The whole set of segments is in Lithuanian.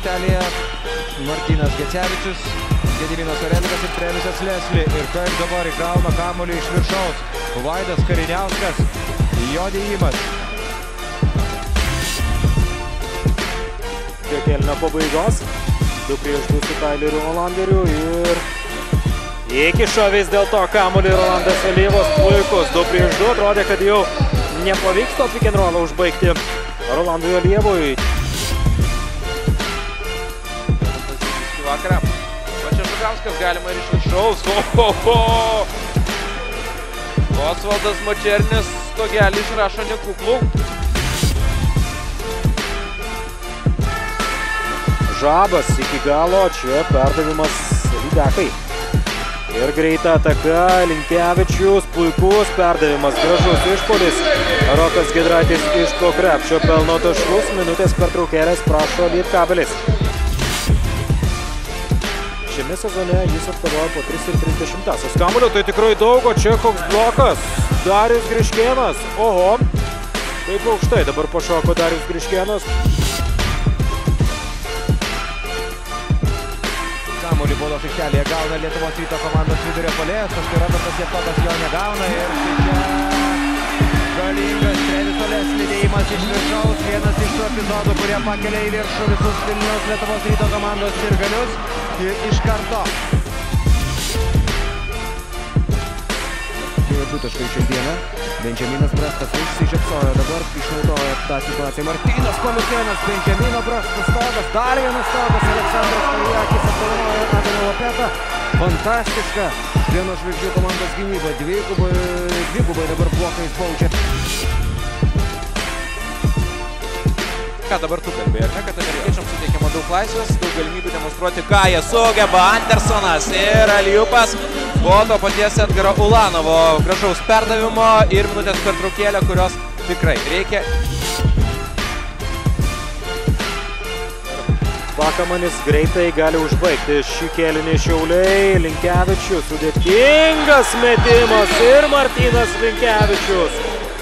aikštelėje Martynas Gecevičius, Gediminas Orelikas ir Trevisas Leslie. Ir kaip dabar įgauna kamuolį iš viršaus. Vaidas Kariniauskas, jo dėjimas. Kėlinio pabaigos. 2-2 su Taileriu Olanderiu ir įkišo vis dėlto kamuolį Rolandas Alyvas. Puikus 2-2. Atrodė, kad jau nepavyks to pick and rollą užbaigti Rolandui Alyvui. Vakarą. Pačia Žugauskas galima ir iš viršaus. Osvaldas Mačernis stogelį išrašo nekuklų. Žabas iki galo, čia perdavimas Lydekai. Ir greita ataka, Linkevičius, puikus perdavimas, gražus išpuolis. Rokas Giedraitis iš po krepšio pelno taškus, minutės pertraukėlės prašo Lietkabelis. Šiame sezone jis atkovojo po 3,30. Kamuolio tai tikrai daug, o čia koks blokas. Darius Griškėnas. Oho, kaip aukštai dabar pašoko Darius Griškėnas. Kamuolį baudos aikštelėje gauna Lietuvos Ryto komandos vidurio puolėjas, paskui Robertas Jeftokas jo negauna ir čia galingas Treviso Leslie dėjimas iš viršaus, vienas iš tų epizodų, kurie pakelia į viršų visus Vilniaus Lietuvos Ryto komandos sirgalius ir iš karto. 2 taškai šią dieną. Benjaminas Brastas užsižiopsojo, dabar išnaudoja tą situaciją. Martynas Paliukėnas, Benjamino Brastas stogas, dar vienas stogas, Aleksandras Karijakis apdovanojo Adamą Lopetą. Fantastiška vieno žvaigždžių komandos gynyba, dvigubai dabar blokais baudžia. Ką dabar tu kalbėjai, ar ne, kad amerikiečiams suteikiama daug laisvės, daug galimybių demonstruoti, ką jie sugeba. Andersonas ir Aliupas po to paties Edgaro Ulanovo gražaus perdavimo ir minutės pertraukėlę, kurios tikrai reikia. Pakamanis greitai gali užbaigti šį kėlinį Šiauliai. Linkevičius, sudėtingas metimas ir Martynas Linkevičius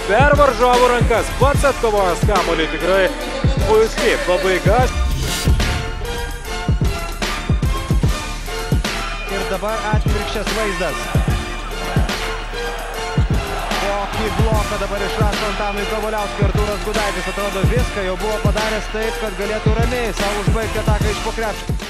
per varžovų rankas pats atkovojęs kamuolį. Tikrai puikiai pabaiga. Ir dabar atvirkščias vaizdas. Kokį bloką dabar išrašo Antanui Kavaliauskui Artūras Gudaitis. Atrodo viską jau buvo padaręs taip, kad galėtų ramiai savo užbaigti ataką iš po krepšio.